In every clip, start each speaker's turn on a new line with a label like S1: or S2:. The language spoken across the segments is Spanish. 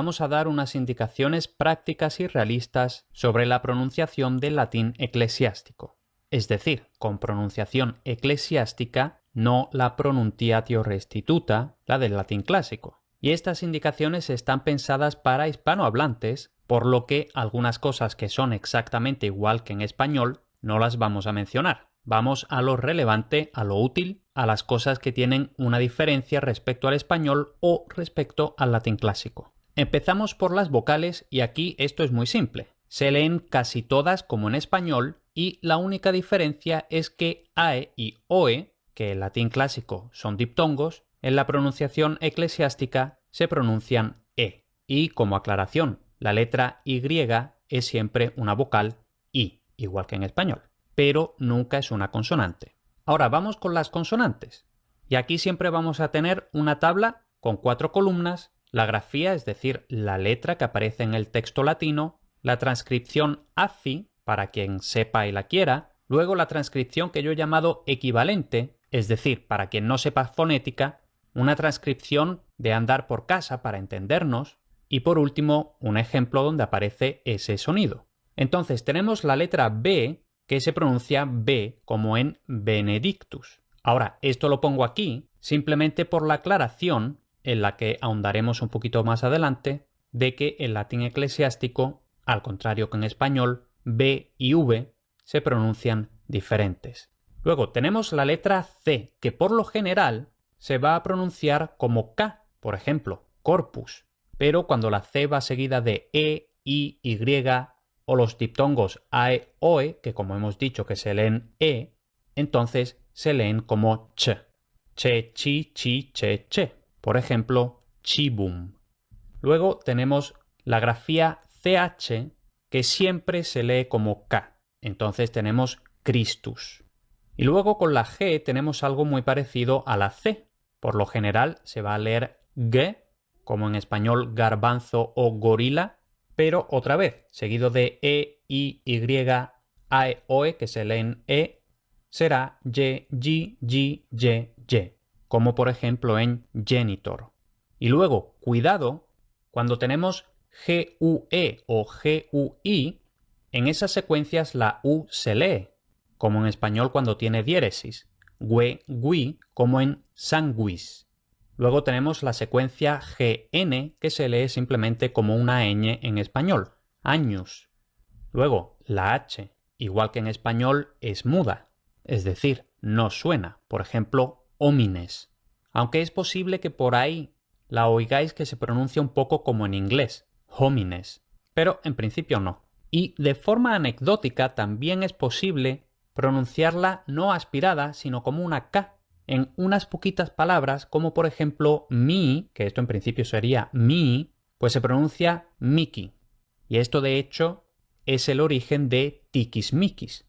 S1: vamos a dar unas indicaciones prácticas y realistas sobre la pronunciación del latín eclesiástico. Es decir, con pronunciación eclesiástica, no la pronunciatio restituta, la del latín clásico. Y estas indicaciones están pensadas para hispanohablantes, por lo que algunas cosas que son exactamente igual que en español no las vamos a mencionar. Vamos a lo relevante, a lo útil, a las cosas que tienen una diferencia respecto al español o respecto al latín clásico. Empezamos por las vocales y aquí esto es muy simple. Se leen casi todas como en español y la única diferencia es que AE y OE, que en latín clásico son diptongos, en la pronunciación eclesiástica se pronuncian E. Y como aclaración, la letra Y es siempre una vocal I, igual que en español, pero nunca es una consonante. Ahora vamos con las consonantes. Y aquí siempre vamos a tener una tabla con 4 columnas, la grafía, es decir, la letra que aparece en el texto latino, la transcripción AFI, para quien sepa y la quiera, luego la transcripción que yo he llamado equivalente, es decir, para quien no sepa fonética, una transcripción de andar por casa para entendernos, y por último, un ejemplo donde aparece ese sonido. Entonces tenemos la letra B, que se pronuncia B como en Benedictus. Ahora, esto lo pongo aquí simplemente por la aclaración, en la que ahondaremos un poquito más adelante, de que el latín eclesiástico, al contrario que en español, B y V se pronuncian diferentes. Luego tenemos la letra C, que por lo general se va a pronunciar como K, por ejemplo, corpus. Pero cuando la C va seguida de E, I, Y o los diptongos AE, OE, que como hemos dicho que se leen E, entonces se leen como Ch. Che, chi, chi, che, che. Por ejemplo, chibum. Luego tenemos la grafía CH, que siempre se lee como K. Entonces tenemos Christus. Y luego con la G tenemos algo muy parecido a la C. Por lo general se va a leer G, como en español garbanzo o gorila, pero otra vez, seguido de E, I, Y, A, E, O, E, que se leen E, será Y, G, G, Y, Y, como por ejemplo en genitor. Y luego, cuidado, cuando tenemos G-U-E o G-U-I, en esas secuencias la U se lee, como en español cuando tiene diéresis, gue, gui, como en sanguis. Luego tenemos la secuencia GN, que se lee simplemente como una ñ en español, años. Luego, la H, igual que en español, es muda, es decir, no suena, por ejemplo, homines. Aunque es posible que por ahí la oigáis que se pronuncia un poco como en inglés, homines, pero en principio no. Y de forma anecdótica también es posible pronunciarla no aspirada, sino como una K, en unas poquitas palabras, como por ejemplo mi, que esto en principio sería mi, pues se pronuncia miki. Y esto de hecho es el origen de tiquismiquis.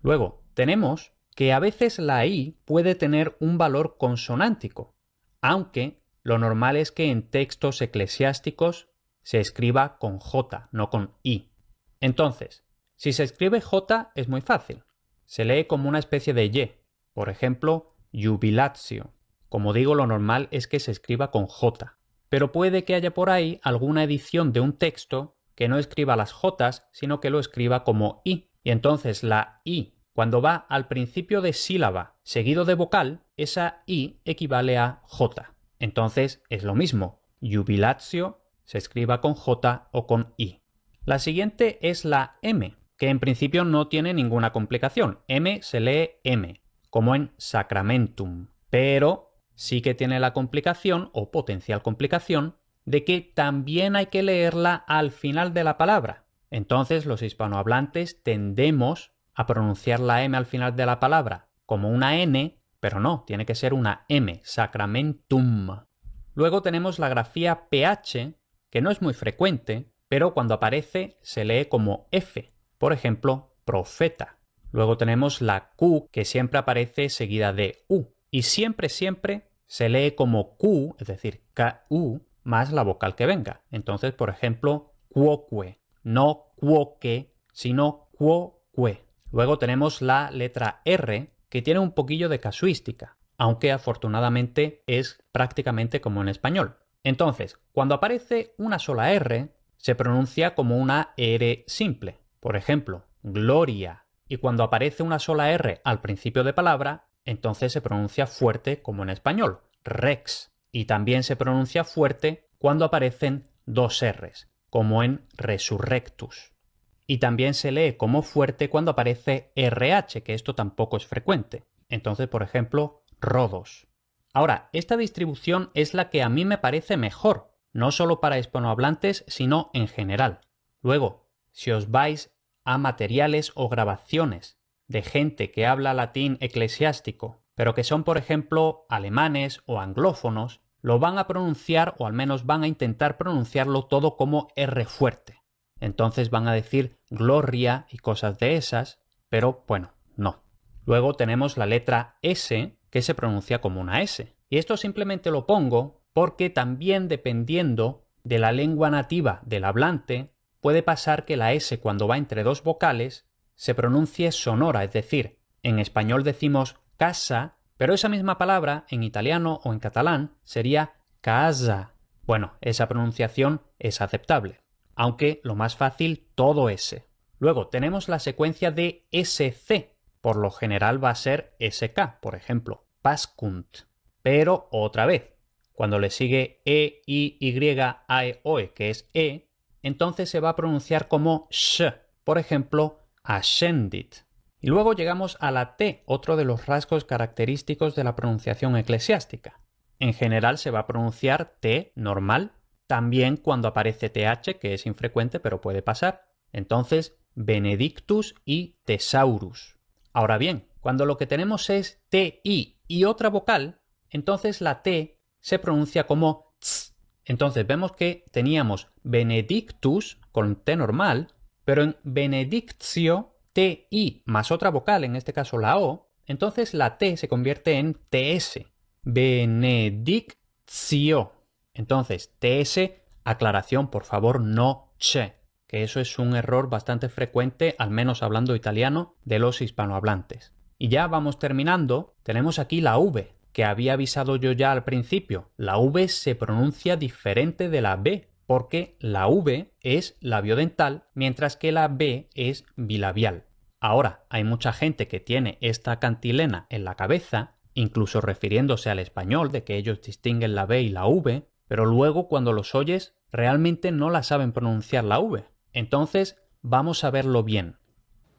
S1: Luego tenemos que a veces la I puede tener un valor consonántico, aunque lo normal es que en textos eclesiásticos se escriba con J, no con I. Entonces, si se escribe J es muy fácil. Se lee como una especie de Y. Por ejemplo, jubilatio. Como digo, lo normal es que se escriba con J. Pero puede que haya por ahí alguna edición de un texto que no escriba las Jotas, sino que lo escriba como I. Y entonces la I, cuando va al principio de sílaba seguido de vocal, esa I equivale a J. Entonces es lo mismo. Jubilatio se escriba con J o con I. La siguiente es la M, que en principio no tiene ninguna complicación. M se lee M, como en sacramentum. Pero sí que tiene la complicación, o potencial complicación, de que también hay que leerla al final de la palabra. Entonces los hispanohablantes tendemos a pronunciar la M al final de la palabra como una N, pero no, tiene que ser una M, sacramentum. Luego tenemos la grafía PH, que no es muy frecuente, pero cuando aparece se lee como F, por ejemplo, profeta. Luego tenemos la Q, que siempre aparece seguida de U, y siempre se lee como Q, es decir, KU, más la vocal que venga. Entonces, por ejemplo, quoque, no quoque, sino quoque. Luego tenemos la letra R, que tiene un poquillo de casuística, aunque afortunadamente es prácticamente como en español. Entonces, cuando aparece una sola R, se pronuncia como una R simple. Por ejemplo, gloria. Y cuando aparece una sola R al principio de palabra, entonces se pronuncia fuerte como en español, rex. Y también se pronuncia fuerte cuando aparecen dos Rs, como en resurrectus. Y también se lee como fuerte cuando aparece RH, que esto tampoco es frecuente. Entonces, por ejemplo, rodos. Ahora, esta distribución es la que a mí me parece mejor, no solo para hispanohablantes, sino en general. Luego, si os vais a materiales o grabaciones de gente que habla latín eclesiástico, pero que son, por ejemplo, alemanes o anglófonos, lo van a pronunciar, o al menos van a intentar pronunciarlo todo como R fuerte. Entonces van a decir gloria y cosas de esas, pero bueno, no. Luego tenemos la letra S, que se pronuncia como una S. Y esto simplemente lo pongo porque también dependiendo de la lengua nativa del hablante, puede pasar que la S cuando va entre dos vocales se pronuncie sonora, es decir, en español decimos casa, pero esa misma palabra en italiano o en catalán sería casa. Bueno, esa pronunciación es aceptable, aunque lo más fácil todo S. Luego tenemos la secuencia de SC, por lo general va a ser SK, por ejemplo, pascunt. Pero otra vez, cuando le sigue E, I, Y, A, E, O, E, que es E, entonces se va a pronunciar como sh, por ejemplo, ascendit. Y luego llegamos a la T, otro de los rasgos característicos de la pronunciación eclesiástica. En general se va a pronunciar T normal, también cuando aparece TH, que es infrecuente pero puede pasar. Entonces, benedictus y thesaurus. Ahora bien, cuando lo que tenemos es TI y otra vocal, entonces la T se pronuncia como ts. Entonces vemos que teníamos benedictus con T normal, pero en benedictio, TI más otra vocal, en este caso la O, entonces la T se convierte en TS. Benedictio. Entonces, TS, aclaración, por favor, no che, que eso es un error bastante frecuente, al menos hablando italiano, de los hispanohablantes. Y ya vamos terminando, tenemos aquí la V, que había avisado yo ya al principio. La V se pronuncia diferente de la B, porque la V es labiodental, mientras que la B es bilabial. Ahora, hay mucha gente que tiene esta cantilena en la cabeza, incluso refiriéndose al español, de que ellos distinguen la B y la V, pero luego cuando los oyes realmente no la saben pronunciar la V. Entonces, vamos a verlo bien.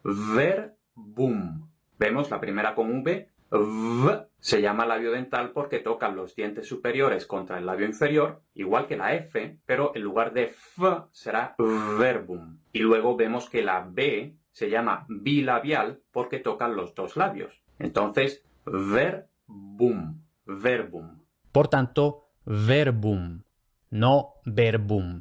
S1: Verbum. Vemos la primera con V. V se llama labio dental porque tocan los dientes superiores contra el labio inferior, igual que la F, pero en lugar de F será verbum. Y luego vemos que la B se llama bilabial porque tocan los dos labios. Entonces, verbum, verbum. Por tanto, verbum, no verbum.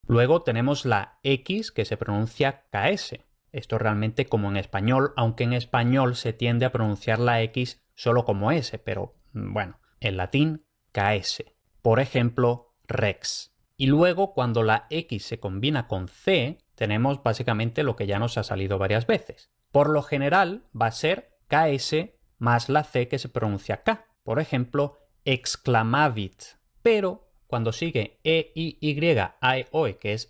S1: Luego tenemos la X que se pronuncia KS. Esto realmente como en español, aunque en español se tiende a pronunciar la X solo como S, pero bueno, en latín KS. Por ejemplo, rex. Y luego cuando la X se combina con C, tenemos básicamente lo que ya nos ha salido varias veces. Por lo general va a ser KS más la C que se pronuncia K. Por ejemplo, exclamavit. Pero cuando sigue E, I, Y, A, E, O, E, que es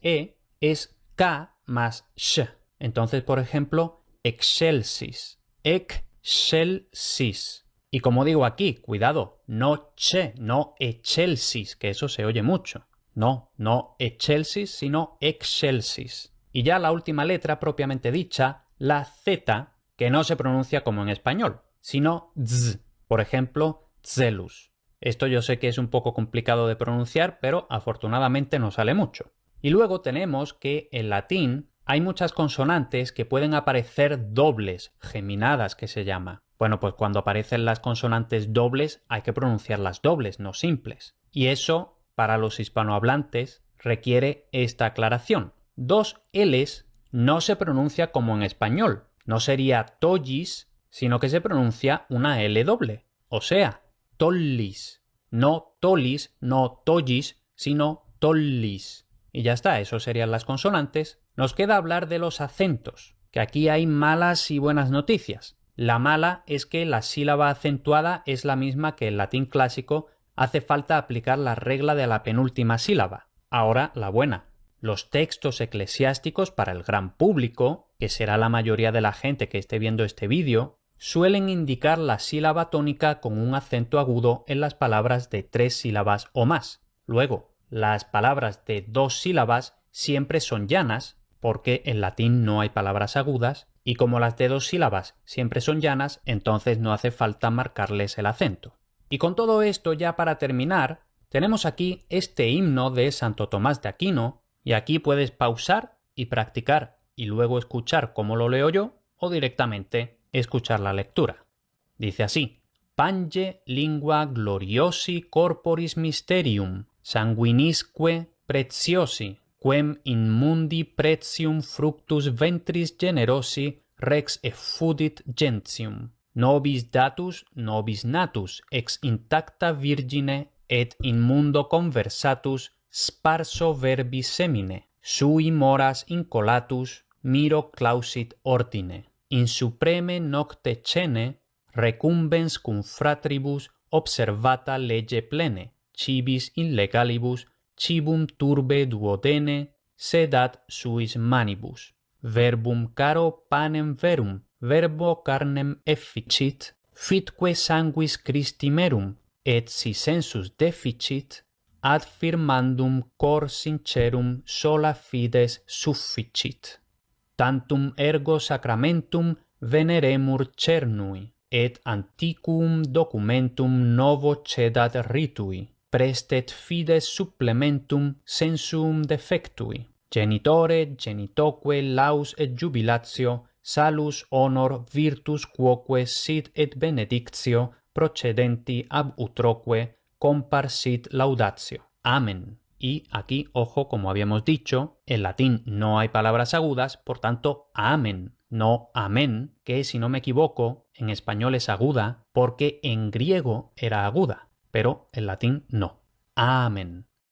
S1: K más Sh. Entonces, por ejemplo, excelsis. Excelsis. Y como digo aquí, cuidado, no che, no excelsis, que eso se oye mucho. No, no excelsis, sino excelsis. Y ya la última letra propiamente dicha, la Z, que no se pronuncia como en español, sino z. Por ejemplo, zelus. Esto yo sé que es un poco complicado de pronunciar, pero afortunadamente no sale mucho. Y luego tenemos que en latín hay muchas consonantes que pueden aparecer dobles, geminadas que se llama. Bueno, pues cuando aparecen las consonantes dobles hay que pronunciarlas dobles, no simples. Y eso, para los hispanohablantes, requiere esta aclaración. Dos L's no se pronuncia como en español. No sería tollis, sino que se pronuncia una L doble. O sea, tollis. No tolis, no tollis, sino tollis. Y ya está, eso serían las consonantes. Nos queda hablar de los acentos, que aquí hay malas y buenas noticias. La mala es que la sílaba acentuada es la misma que el latín clásico, hace falta aplicar la regla de la penúltima sílaba. Ahora la buena. Los textos eclesiásticos para el gran público, que será la mayoría de la gente que esté viendo este vídeo, suelen indicar la sílaba tónica con un acento agudo en las palabras de 3 sílabas o más. Luego, las palabras de 2 sílabas siempre son llanas, porque en latín no hay palabras agudas, y como las de 2 sílabas siempre son llanas, entonces no hace falta marcarles el acento. Y con todo esto, ya para terminar, tenemos aquí este himno de Santo Tomás de Aquino, y aquí puedes pausar y practicar y luego escuchar cómo lo leo yo o directamente escuchar la lectura. Dice así: Pange lingua gloriosi corporis mysterium, sanguinisque preciosi, quem in mundi pretium fructus ventris generosi rex effudit gentium. Nobis datus, nobis natus, ex intacta virgine et in mundo conversatus sparso verbis semine, sui moras incolatus, miro clausit ordine. In supreme nocte cene, recumbens cum fratribus observata lege plene, cibis in legalibus, cibum turbe duodene, sedat suis manibus. Verbum caro panem verum, verbo carnem efficit, fitque sanguis Christi merum, et si sensus deficit, ad firmandum cor sincerum sola fides sufficit. Tantum ergo sacramentum veneremur cernui, et antiquum documentum novo cedat ritui, prestet fides supplementum sensum defectui. Genitore genitoque laus et jubilatio, salus honor virtus quoque sit et benedictio procedenti ab utroque compar sit laudatio. Amén. Y aquí, ojo, como habíamos dicho, en latín no hay palabras agudas, por tanto, amén, no amén, que si no me equivoco, en español es aguda, porque en griego era aguda, pero en latín no. Amén.